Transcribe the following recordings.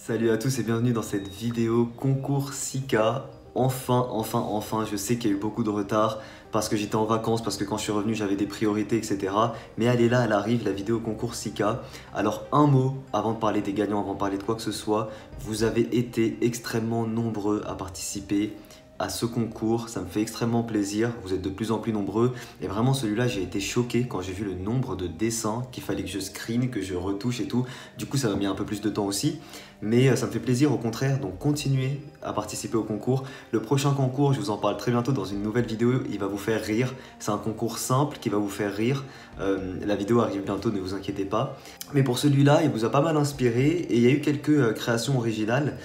Salut à tous et bienvenue dans cette vidéo concours Sika. Enfin, je sais qu'il y a eu beaucoup de retard parce que j'étais en vacances, parce que quand je suis revenu j'avais des priorités, etc. Mais elle est là, elle arrive, la vidéo concours Sika. Alors un mot avant de parler des gagnants, avant de parler de quoi que ce soit, vous avez été extrêmement nombreux à participer à ce concours, ça me fait extrêmement plaisir, vous êtes de plus en plus nombreux et vraiment celui-là j'ai été choqué quand j'ai vu le nombre de dessins qu'il fallait que je screen, que je retouche et tout. Du coup ça m'a mis un peu plus de temps aussi, mais ça me fait plaisir au contraire, donc continuez à participer au concours. Le prochain concours, je vous en parle très bientôt dans une nouvelle vidéo, il va vous faire rire, c'est un concours simple qui va vous faire rire. La vidéo arrive bientôt, ne vous inquiétez pas. Mais pour celui-là, il vous a pas mal inspiré et il y a eu quelques créations originales.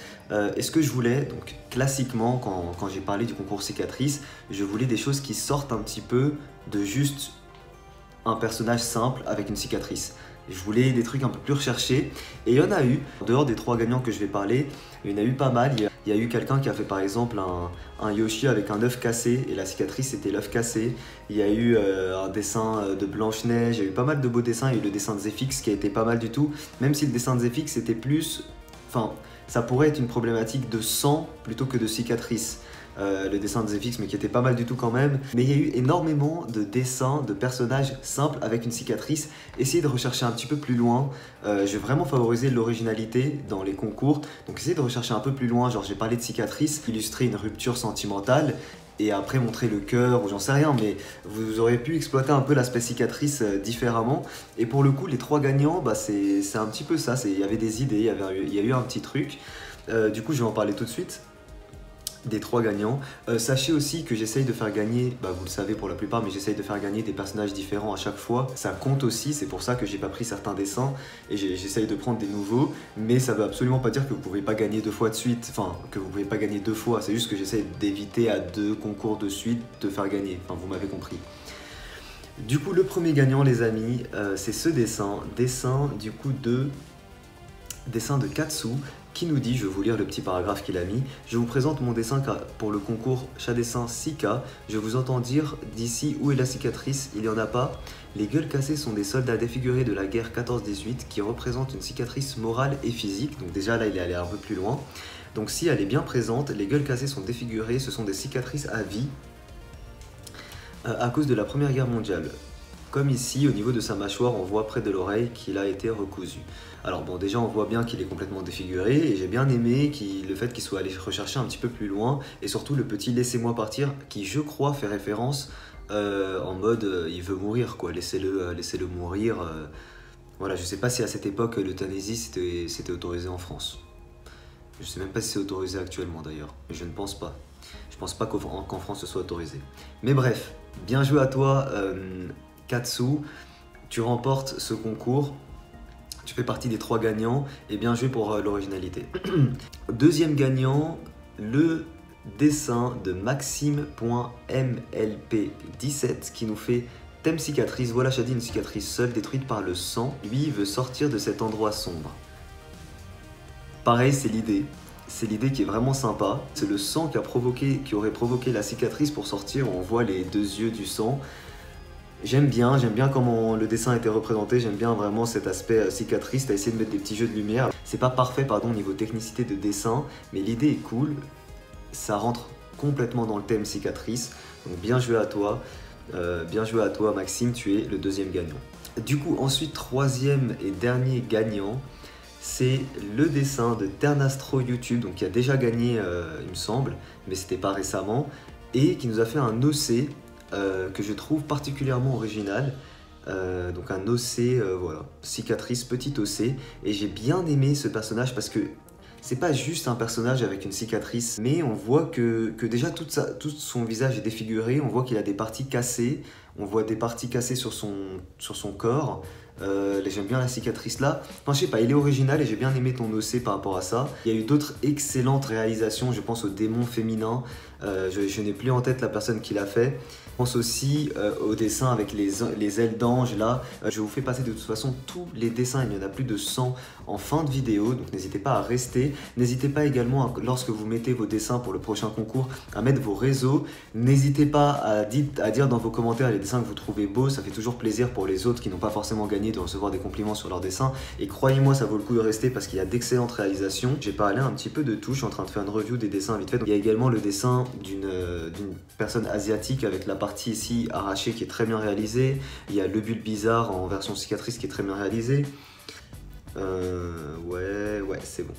Et ce que je voulais, donc classiquement, quand j'ai parlé du concours cicatrice, je voulais des choses qui sortent un petit peu de juste un personnage simple avec une cicatrice. Je voulais des trucs un peu plus recherchés et il y en a eu. En dehors des 3 gagnants que je vais parler, il y en a eu pas mal. Il y a eu quelqu'un qui a fait par exemple un Yoshi avec un œuf cassé et la cicatrice c'était l'œuf cassé. Il y a eu un dessin de Blanche-Neige, il y a eu pas mal de beaux dessins. Il y a eu le dessin de Zephyx qui a été pas mal du tout, même si le dessin de Zephyx était plus... Enfin, ça pourrait être une problématique de sang plutôt que de cicatrice. Le dessin de Zephyx, mais qui était pas mal du tout quand même. Mais il y a eu énormément de dessins de personnages simples avec une cicatrice. Essayez de rechercher un petit peu plus loin. Je vais vraiment favoriser l'originalité dans les concours. Donc essayez de rechercher un peu plus loin. Genre j'ai parlé de cicatrice, illustrer une rupture sentimentale et après montrer le cœur ou j'en sais rien, mais vous aurez pu exploiter un peu l'aspect cicatrice différemment. Et pour le coup, les 3 gagnants, bah, c'est un petit peu ça. Il y avait des idées, il y a eu un petit truc. Du coup, je vais en parler tout de suite des 3 gagnants. Sachez aussi que j'essaye de faire gagner, bah vous le savez pour la plupart, mais j'essaye de faire gagner des personnages différents à chaque fois. Ça compte aussi, c'est pour ça que j'ai pas pris certains dessins et j'essaye de prendre des nouveaux, mais ça veut absolument pas dire que vous pouvez pas gagner 2 fois de suite, enfin que vous pouvez pas gagner 2 fois, c'est juste que j'essaye d'éviter à 2 concours de suite de faire gagner, enfin vous m'avez compris. Du coup le premier gagnant les amis, c'est ce dessin du coup dessin de Katsu, qui nous dit, je vais vous lire le petit paragraphe qu'il a mis: je vous présente mon dessin pour le concours Chat Dessin Sika. Je vous entends dire d'ici où est la cicatrice, il n'y en a pas. Les gueules cassées sont des soldats défigurés de la guerre 14-18 qui représentent une cicatrice morale et physique. Donc déjà là il est allé un peu plus loin. Donc si elle est bien présente, les gueules cassées sont défigurées, ce sont des cicatrices à vie à cause de la Première Guerre mondiale. Comme ici, au niveau de sa mâchoire, on voit près de l'oreille qu'il a été recousu. Alors bon, déjà on voit bien qu'il est complètement défiguré et j'ai bien aimé le fait qu'il soit allé rechercher un petit peu plus loin et surtout le petit laissez-moi partir qui, je crois, fait référence en mode il veut mourir quoi, laissez-le mourir. Voilà, je sais pas si à cette époque l'euthanasie c'était autorisé en France. Je sais même pas si c'est autorisé actuellement d'ailleurs, mais je ne pense pas. Je pense pas qu'en France ce soit autorisé. Mais bref, bien joué à toi Katsu, tu remportes ce concours, tu fais partie des 3 gagnants et bien joué pour l'originalité. Deuxième gagnant, le dessin de Maxime.mlp17 qui nous fait thème cicatrice. Voilà Shadi, une cicatrice seule détruite par le sang. Lui veut sortir de cet endroit sombre. Pareil, c'est l'idée. C'est l'idée qui est vraiment sympa. C'est le sang qui aurait provoqué la cicatrice pour sortir. On voit les 2 yeux du sang. J'aime bien comment le dessin a été représenté, j'aime bien vraiment cet aspect cicatrice, t'as essayé de mettre des petits jeux de lumière. C'est pas parfait pardon au niveau technicité de dessin, mais l'idée est cool, ça rentre complètement dans le thème cicatrice, donc bien joué à toi Maxime, tu es le 2e gagnant. Du coup ensuite 3e et dernier gagnant, c'est le dessin de Ternastro YouTube, donc qui a déjà gagné il me semble, mais c'était pas récemment, et qui nous a fait un OC que je trouve particulièrement original. Donc un OC, voilà, cicatrice, petit OC, et j'ai bien aimé ce personnage parce que c'est pas juste un personnage avec une cicatrice, mais on voit que déjà tout son visage est défiguré, on voit qu'il a des parties cassées, on voit des parties cassées sur son corps. J'aime bien la cicatrice là, enfin je sais pas, il est original et j'ai bien aimé ton OC par rapport à ça. Il y a eu d'autres excellentes réalisations, je pense au démon féminin, je n'ai plus en tête la personne qui l'a fait, pense aussi au dessin avec les ailes d'ange là. Je vous fais passer de toute façon tous les dessins, il y en a plus de 100 en fin de vidéo, donc n'hésitez pas à rester. N'hésitez pas également, lorsque vous mettez vos dessins pour le prochain concours, à mettre vos réseaux. N'hésitez pas à dire dans vos commentaires les dessins que vous trouvez beaux, ça fait toujours plaisir pour les autres qui n'ont pas forcément gagné de recevoir des compliments sur leurs dessins. Et croyez-moi, ça vaut le coup de rester parce qu'il y a d'excellentes réalisations. J'ai parlé un petit peu de tout, je suis en train de faire une review des dessins vite fait. Donc, il y a également le dessin d'une personne asiatique avec la partie ici arrachée qui est très bien réalisée. Il y a le bulle bizarre en version cicatrice qui est très bien réalisé. Ouais, c'est bon.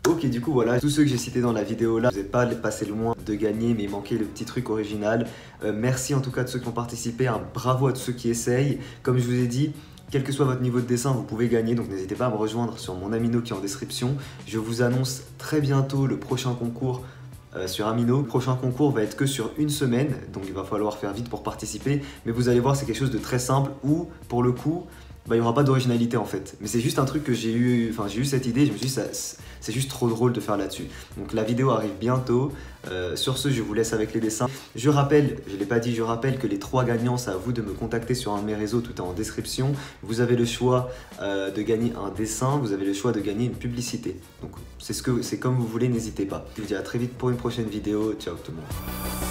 Ok, du coup voilà, tous ceux que j'ai cités dans la vidéo là, vous n'êtes pas passé loin de gagner, mais il manquait le petit truc original. Merci en tout cas de ceux qui ont participé, un bravo à tous ceux qui essayent. Comme je vous ai dit, quel que soit votre niveau de dessin, vous pouvez gagner, donc n'hésitez pas à me rejoindre sur mon Amino qui est en description. Je vous annonce très bientôt le prochain concours sur Amino. Le prochain concours va être que sur une semaine, donc il va falloir faire vite pour participer. Mais vous allez voir, c'est quelque chose de très simple où, pour le coup, il n'y aura pas d'originalité en fait. Mais c'est juste un truc que j'ai eu cette idée, je me suis dit c'est juste trop drôle de faire là-dessus. Donc la vidéo arrive bientôt. Sur ce, je vous laisse avec les dessins. Je rappelle, je ne l'ai pas dit, je rappelle que les 3 gagnants, c'est à vous de me contacter sur un de mes réseaux, tout est en description. Vous avez le choix de gagner un dessin, vous avez le choix de gagner une publicité. Donc c'est comme vous voulez, n'hésitez pas. Je vous dis à très vite pour une prochaine vidéo. Ciao tout le monde.